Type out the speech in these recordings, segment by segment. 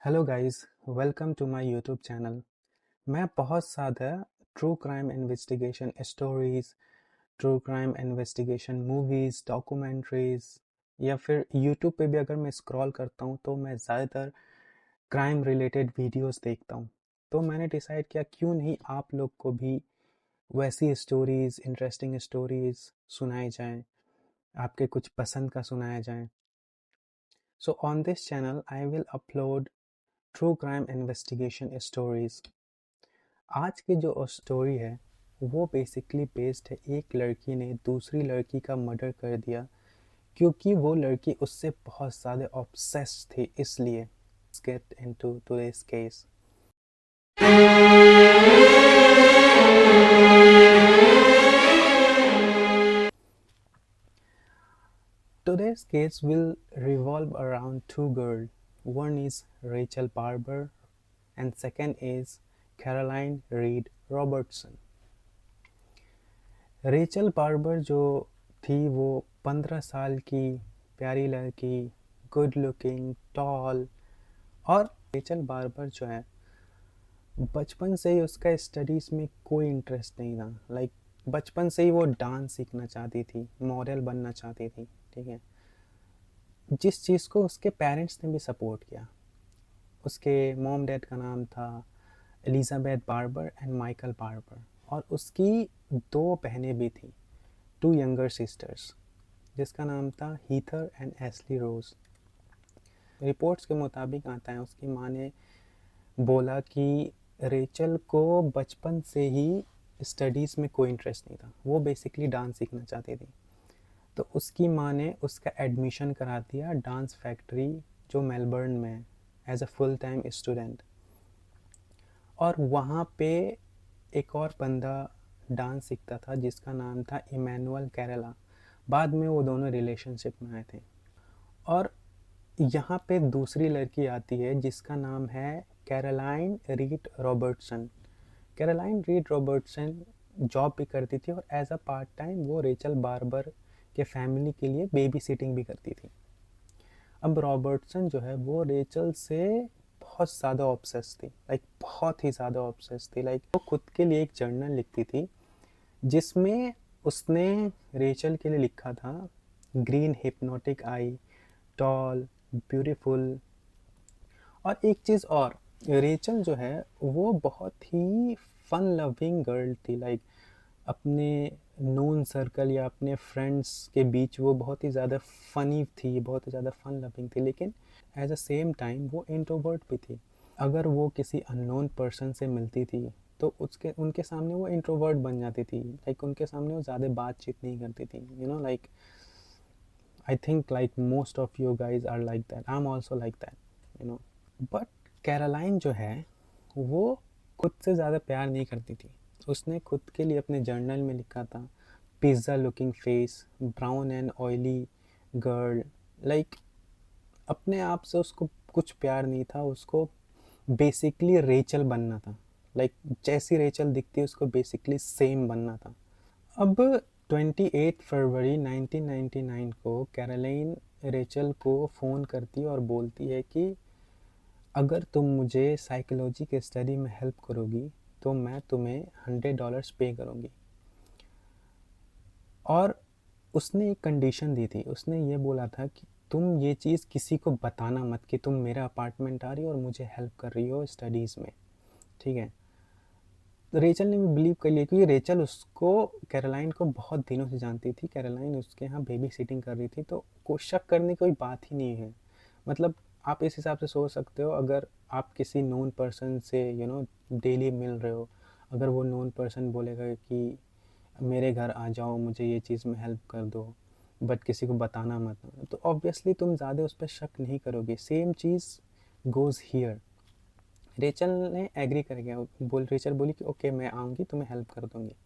Hello guys, welcome to my YouTube channel. मैं बहुत ज़्यादा true crime investigation stories, true crime investigation movies, documentaries या फिर YouTube पे भी अगर मैं स्क्रॉल करता हूँ तो मैं ज़्यादातर क्राइम रिलेटेड वीडियोस देखता हूँ। तो मैंने डिसाइड किया क्यों नहीं आप लोग को भी वैसी स्टोरीज, इंटरेस्टिंग स्टोरीज सुनाई जाएं, आपके कुछ पसंद का सुनाया जाए। So on this channel I will upload true crime investigation stories. आज की जो स्टोरी है वो बेसिकली बेस्ड है, एक लड़की ने दूसरी लड़की का मर्डर कर दिया क्योंकि वो लड़की उससे बहुत ज़्यादा ऑब्सेस्ड थी। इसलिए get into today's case. Today's case will revolve around two girls. One is Rachel Barber and second is Caroline Reed Robertson. Rachel barber जो थी वो 15 साल की प्यारी लड़की, गुड लुकिंग, टॉल। और रेचल बार्बर जो है बचपन से ही उसका स्टडीज़ में कोई इंटरेस्ट नहीं था। बचपन से ही वो डांस सीखना चाहती थी, मॉडल बनना चाहती थी। ठीक है, जिस चीज़ को उसके पेरेंट्स ने भी सपोर्ट किया। उसके मॉम डैड का नाम था Elizabeth barber and Michael barber, और उसकी दो बहनें भी थी, टू यंगर सिस्टर्स, जिसका नाम था हीथर एंड एस्ली रोज। रिपोर्ट्स के मुताबिक आता है उसकी माँ ने बोला कि रेचल को बचपन से ही स्टडीज़ में कोई इंटरेस्ट नहीं था, वो बेसिकली डांस सीखना चाहती थी। तो उसकी माँ ने उसका एडमिशन करा दिया डांस फैक्ट्री जो मेलबर्न में है, as a full time student. और वहाँ पे एक और बंदा डांस सीखता था जिसका नाम था इमैनुअल कैरेला। बाद में वो दोनों रिलेशनशिप में आए थे। और यहाँ पे दूसरी लड़की आती है जिसका नाम है Caroline read Robertson. Caroline read Robertson job भी करती थी और एज अ पार्ट टाइम वो रेचल बार्बर के फैमिली के लिए बेबी सिटिंग भी करती थी। अब रॉबर्टसन जो है वो रेचल से बहुत ज़्यादा ऑब्सेस थी, बहुत ही ज़्यादा ऑब्सेस थी। वो खुद के लिए एक जर्नल लिखती थी जिसमें उसने रेचल के लिए लिखा था, ग्रीन हिप्नोटिक आई, टॉल, ब्यूटीफुल। और एक चीज़ और, रेचल जो है वो बहुत ही फन लविंग गर्ल थी। अपने नोन सर्कल या अपने फ्रेंड्स के बीच वो बहुत ही ज़्यादा फ़नी थी, बहुत ही ज़्यादा फन लविंग थी। लेकिन एज अ सेम टाइम वो इंट्रोवर्ट भी थी। अगर वो किसी अननोन पर्सन से मिलती थी तो उसके उनके सामने वो इंट्रोवर्ट बन जाती थी। उनके सामने वो ज़्यादा बातचीत नहीं करती थी। I think like most of you guys are like that. I'm also like that, you know. But Caroline जो है वो खुद से ज़्यादा प्यार नहीं करती थी। उसने खुद के लिए अपने जर्नल में लिखा था, pizza looking face, brown and oily girl. Like अपने आप से उसको कुछ प्यार नहीं था, उसको बेसिकली रेचल बनना था। जैसी रेचल दिखती है उसको बेसिकली सेम बनना था। अब 28 फरवरी 1999 को कैरोलाइन रेचल को फ़ोन करती है और बोलती है कि अगर तुम मुझे साइकोलॉजी के स्टडी में हेल्प करोगी तो मैं तुम्हें $100 पे करूँगी। और उसने एक कंडीशन दी थी, उसने ये बोला था कि तुम ये चीज़ किसी को बताना मत कि तुम मेरा अपार्टमेंट आ रही हो और मुझे हेल्प कर रही हो स्टडीज़ में। ठीक है, तो रेचल ने भी बिलीव कर लिया क्योंकि रेचल उसको, कैरोलाइन को बहुत दिनों से जानती थी। कैरोलाइन उसके यहाँ बेबी सिटिंग कर रही थी, तो कोई शक करने की कोई बात ही नहीं है। आप इस हिसाब से सोच सकते हो, अगर आप किसी नोन पर्सन से डेली मिल रहे हो, अगर वो नोन पर्सन बोलेगा कि मेरे घर आ जाओ, मुझे ये चीज़ में हेल्प कर दो, बट किसी को बताना मत, तो ऑब्वियसली तुम ज़्यादा उस पर शक नहीं करोगे। Same cheese goes here. Rachel ने एग्री कर गया, रेचल बोली कि ओके मैं आऊँगी, तुम्हें हेल्प कर दूँगी।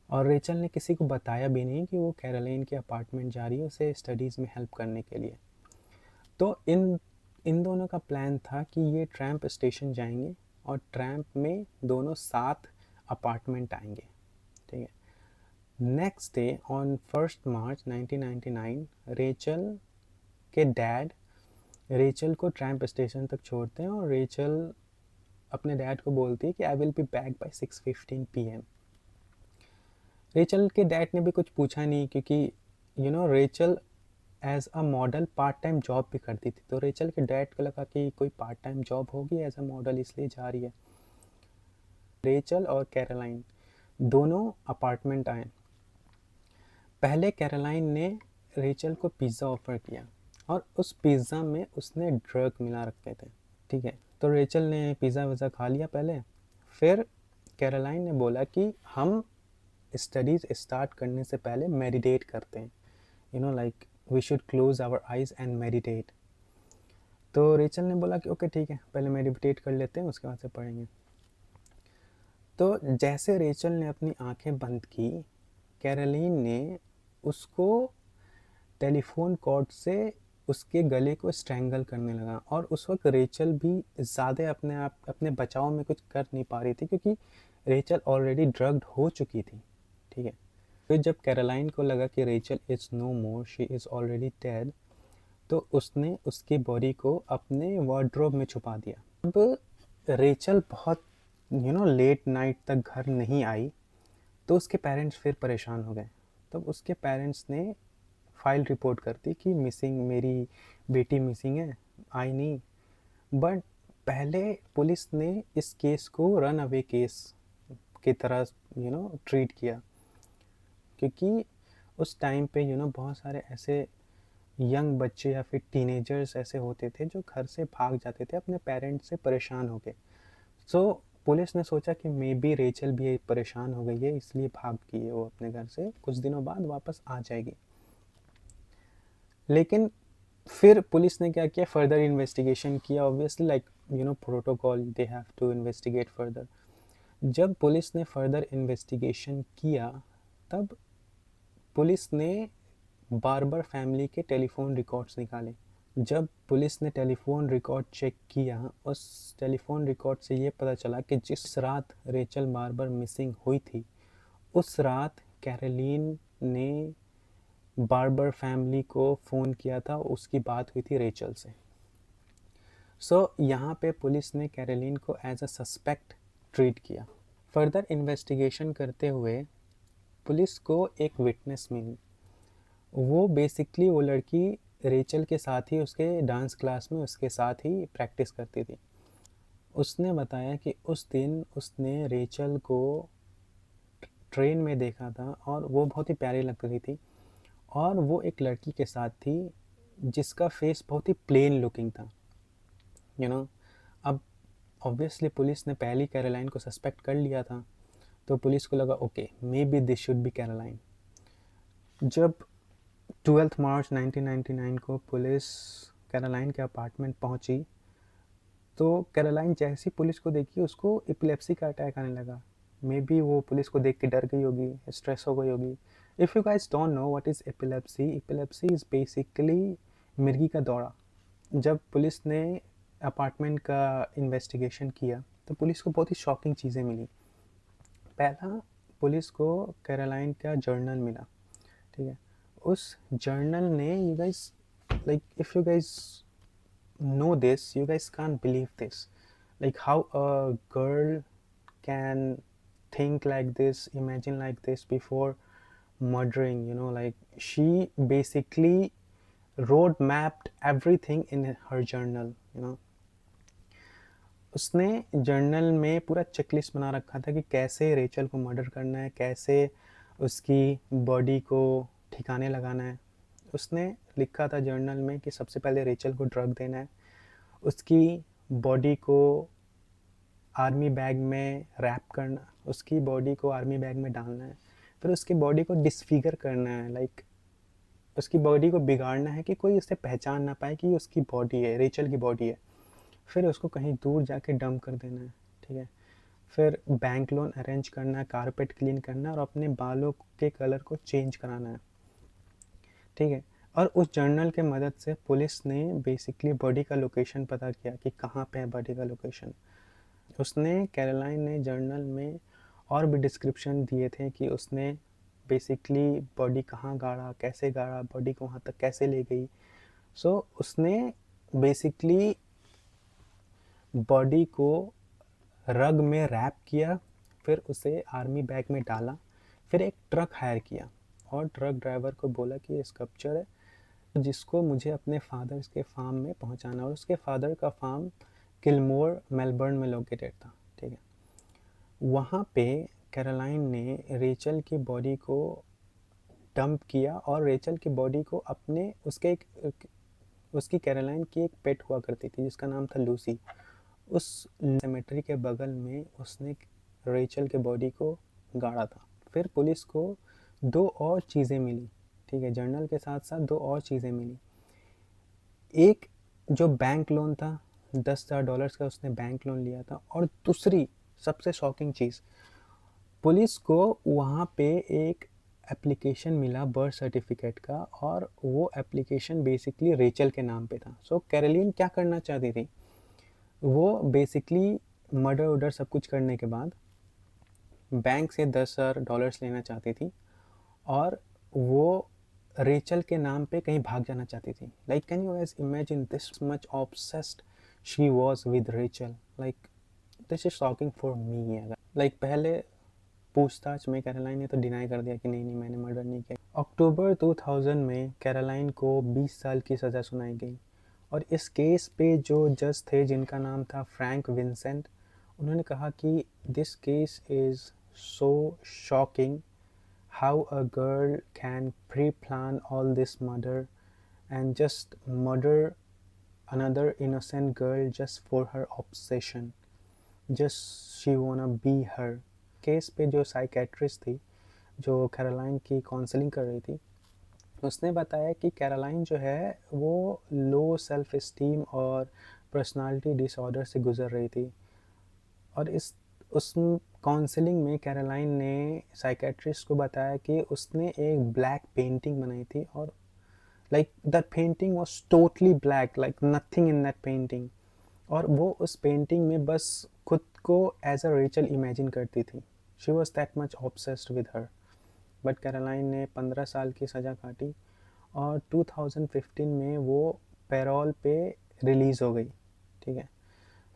और रेचल ने किसी को बताया भी नहीं कि वो कैरोलाइन के अपार्टमेंट जा रही है उसे स्टडीज़ में हेल्प करने के लिए। तो इन इन दोनों का प्लान था कि ये ट्रैम्प स्टेशन जाएंगे और ट्रैम्प में दोनों साथ अपार्टमेंट आएंगे। ठीक है, next day on 1 March 1999 Rachel के डैड रेचल को ट्रैम्प स्टेशन तक छोड़ते हैं और रेचल अपने डैड को बोलती है कि I will be back by 6:15 PM। Rachel के डैड ने भी कुछ पूछा नहीं, क्योंकि Rachel as a model part time job भी करती थी, तो रेचल के डैड को लगा कि कोई पार्ट टाइम जॉब होगी एज अ मॉडल, इसलिए जा रही है। रेचल और कैरोलाइन दोनों अपार्टमेंट आए। पहले कैरोलाइन ने रेचल को पिज़्ज़ा ऑफ़र किया और उस पिज़्ज़ा में उसने ड्रग मिला रखे थे। ठीक है, तो रेचल ने पिज़्ज़ा विज़्ज़ा खा लिया पहले। फिर कैरोलाइन ने बोला कि हम स्टडीज़ स्टार्ट करने से पहले मेडिटेट करते हैं, like we should close our eyes and meditate. तो रेचल ने बोला कि ओके ठीक है, पहले मेडिटेट कर लेते हैं, उसके बाद से पढ़ेंगे। तो जैसे रेचल ने अपनी आंखें बंद की, कैरोलिन ने उसको टेलीफोन कॉर्ड से उसके गले को स्ट्रैंगल करने लगा। और उस वक्त रेचल भी ज़्यादा अपने बचाव में कुछ कर नहीं पा रही थी, क्योंकि रेचल ऑलरेडी ड्रग्ड हो चुकी थी। ठीक है, फिर जब कैरोलाइन को लगा कि Rachel is no more, she is already dead, तो उसने उसकी बॉडी को अपने वार्डरोब में छुपा दिया। अब रेचल बहुत लेट नाइट तक घर नहीं आई, तो उसके पेरेंट्स फिर परेशान हो गए। तब उसके पेरेंट्स ने फाइल रिपोर्ट कर दी कि मिसिंग, मेरी बेटी मिसिंग है, आई नहीं। बट पहले पुलिस ने इस केस को रन अवे केस की तरह ट्रीट किया, क्योंकि उस टाइम पे बहुत सारे ऐसे यंग बच्चे या फिर टीनेजर्स ऐसे होते थे जो घर से भाग जाते थे अपने पेरेंट्स से परेशान होके। सो पुलिस ने सोचा कि मे बी रेचल भी परेशान हो गई है, इसलिए भाग गई है वो अपने घर से, कुछ दिनों बाद वापस आ जाएगी। लेकिन फिर पुलिस ने क्या किया, फर्दर इन्वेस्टिगेशन किया। Obviously like protocol, they have to investigate further. जब पुलिस ने फर्दर इन्वेस्टिगेशन किया, तब पुलिस ने बार्बर फैमिली के टेलीफोन रिकॉर्ड्स निकाले। जब पुलिस ने टेलीफोन रिकॉर्ड चेक किया, उस टेलीफोन रिकॉर्ड से ये पता चला कि जिस रात रेचल बार्बर मिसिंग हुई थी, उस रात कैरोलिन ने बार्बर फैमिली को फ़ोन किया था, उसकी बात हुई थी रेचल से। सो यहाँ पे पुलिस ने कैरोलिन को एज अ सस्पेक्ट ट्रीट किया। फर्दर इन्वेस्टिगेशन करते हुए पुलिस को एक विटनेस मिली। वो बेसिकली वो लड़की रेचल के साथ ही उसके डांस क्लास में उसके साथ ही प्रैक्टिस करती थी। उसने बताया कि उस दिन उसने रेचल को ट्रेन में देखा था और वो बहुत ही प्यारी लग रही थी, और वो एक लड़की के साथ थी जिसका फेस बहुत ही प्लेन लुकिंग था। अब ऑब्वियसली पुलिस ने पहली कैरोलाइन को सस्पेक्ट कर लिया था, तो पुलिस को लगा okay may be this should be Caroline. जब 12 मार्च 1999 को पुलिस कैरोलाइन के अपार्टमेंट पहुंची, तो कैरोलाइन जैसी पुलिस को देखी उसको एपिलेप्सी का अटैक आने लगा। मे बी वो पुलिस को देख के डर गई होगी, स्ट्रेस हो गई होगी। If you guys don't know what is epilepsy, epilepsy is basically मिर्गी का दौरा। जब पुलिस ने अपार्टमेंट का इन्वेस्टिगेशन किया, तो पुलिस को बहुत ही शॉकिंग चीज़ें मिली। पहला, पुलिस को कैरोलाइन का जर्नल मिला। ठीक है, उस जर्नल ने, you guys like if you guys know this, you guys can't believe this, like how a girl can think like this, imagine like this before murdering. Like she basically road mapped everything in her journal. उसने journal में पूरा checklist बना रखा था कि कैसे Rachel को murder करना है, कैसे उसकी बॉडी को ठिकाने लगाना है। उसने लिखा था जर्नल में कि सबसे पहले रेचल को ड्रग देना है, उसकी बॉडी को आर्मी बैग में रैप करना, उसकी बॉडी को आर्मी बैग में डालना है, फिर उसकी बॉडी को डिसफिगर करना है, लाइक उसकी बॉडी को बिगाड़ना है कि कोई उसे पहचान ना पाए कि उसकी बॉडी है, रेचल की बॉडी है। फिर उसको कहीं दूर जाके डंप कर देना है। ठीक है, फिर बैंक लोन अरेंज करना है, कारपेट क्लीन करना है और अपने बालों के कलर को चेंज कराना है। ठीक है, और उस जर्नल के मदद से पुलिस ने बेसिकली बॉडी का लोकेशन पता किया कि कहाँ पे है बॉडी का लोकेशन। उसने कैरोलाइन ने जर्नल में और भी डिस्क्रिप्शन दिए थे कि उसने बेसिकली बॉडी कहाँ गाड़ा, कैसे गाड़ा, बॉडी को वहाँ तक कैसे ले गई। सो उसने बेसिकली बॉडी को रग में रैप किया, फिर उसे आर्मी बैग में डाला, फिर एक ट्रक हायर किया और ट्रक ड्राइवर को बोला कि ये स्कल्पचर है जिसको मुझे अपने फादर के फार्म में पहुंचाना, और उसके फादर का फार्म किलमोर मेलबर्न में लोकेटेड था। ठीक है, वहाँ पे कैरोलाइन ने रेचल की बॉडी को डंप किया और रेचल की बॉडी को अपने उसकी कैरोलाइन की एक पेट हुआ करती थी जिसका नाम था लूसी, उस सेमेट्री के बगल में उसने रेचल के बॉडी को गाड़ा था। फिर पुलिस को 2 और चीज़ें मिली। ठीक है, जर्नल के साथ साथ 2 और चीज़ें मिली। एक जो बैंक लोन था, $10,000 का उसने बैंक लोन लिया था, और दूसरी सबसे शॉकिंग चीज़, पुलिस को वहाँ पे एक एप्लीकेशन मिला बर्थ सर्टिफिकेट का, और वो एप्लीकेशन बेसिकली रेचल के नाम पे था। सो कैरोलिन क्या करना चाहती थी, वो बेसिकली मर्डर वर्डर सब कुछ करने के बाद बैंक से $10,000 लेना चाहती थी, और वो रेचल के नाम पे कहीं भाग जाना चाहती थी। Like can you guys imagine this much obsessed she was with Rachel? Like this is shocking for me. Like पहले पूछताछ में कैरोलाइन ने तो डिनाई कर दिया कि नहीं मैंने मर्डर नहीं किया। अक्टूबर 2000 में कैरोलाइन को 20 साल की सज़ा सुनाई गई, और इस केस पे जो जज थे जिनका नाम था फ्रैंक विंसेंट, उन्होंने कहा कि this case is so shocking, how a girl can pre-plan all this murder and just murder another innocent girl just for her obsession, just she wanna be her। Case पे जो psychiatrist थी जो Caroline की counselling कर रही थी, उसने बताया कि कैरोलाइन जो है वो लो सेल्फ इस्टीम और पर्सनालिटी डिसऑर्डर से गुजर रही थी, और उस काउंसलिंग में कैरोलाइन ने साइकेट्रिस्ट को बताया कि उसने एक ब्लैक पेंटिंग बनाई थी, और like that painting was totally black, like nothing in that painting, और वो उस पेंटिंग में बस खुद को एज अ रेचल इमेजिन करती थी। She was that much obsessed with her. But Caroline ने 15 साल की सज़ा काटी, और 2015 में वो पैरोल पे रिलीज़ हो गई। ठीक है,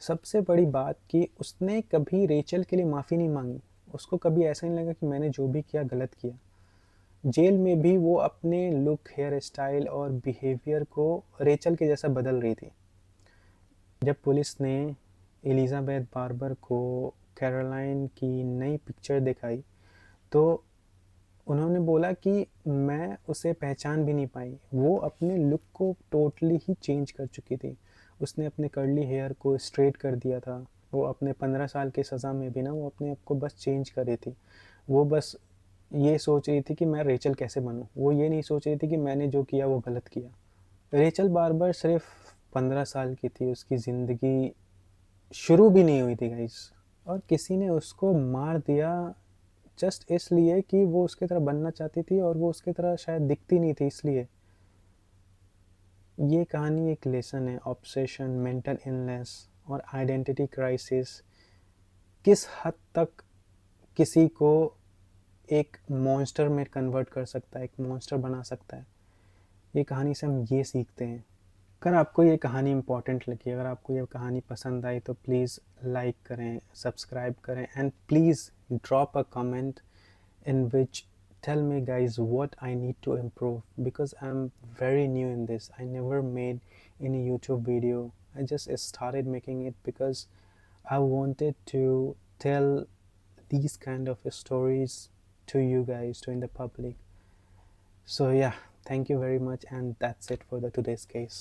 सबसे बड़ी बात कि उसने कभी रेचल के लिए माफ़ी नहीं मांगी। उसको कभी ऐसा नहीं लगा कि मैंने जो भी किया गलत किया। जेल में भी वो अपने लुक, हेयर स्टाइल और बिहेवियर को रेचल के जैसा बदल रही थी। जब पुलिस ने एलिजाबेथ बार्बर को कैरोलाइन की नई पिक्चर दिखाई तो उन्होंने बोला कि मैं उसे पहचान भी नहीं पाई। वो अपने लुक को टोटली ही चेंज कर चुकी थी। उसने अपने कर्ली हेयर को स्ट्रेट कर दिया था। वो अपने 15 साल की सज़ा में भी ना वो अपने आप को बस चेंज कर रही थी। वो बस ये सोच रही थी कि मैं रेचल कैसे बनूं। वो ये नहीं सोच रही थी कि मैंने जो किया वो गलत किया। रेचल बार्बर सिर्फ 15 साल की थी। उसकी ज़िंदगी शुरू भी नहीं हुई थी गाइस, और किसी ने उसको मार दिया जस्ट इसलिए कि वो उसकी तरह बनना चाहती थी, और वो उसकी तरह शायद दिखती नहीं थी इसलिए। ये कहानी एक लेसन है ऑब्सेशन, मेंटल इलनेस और आइडेंटिटी क्राइसिस किस हद तक किसी को एक मॉन्स्टर में कन्वर्ट कर सकता है, एक मॉन्स्टर बना सकता है। ये कहानी से हम ये सीखते हैं। अगर आपको ये कहानी इम्पॉर्टेंट लगी, अगर आपको ये कहानी पसंद आई तो प्लीज़ लाइक करें, सब्सक्राइब करें, and please drop a comment in which tell me guys what I need to improve, because I'm very new in this. I never made any YouTube video. I just started making it because I wanted to tell these kind of stories to you guys, to in the public. So yeah, thank you very much, and that's it for the today's case.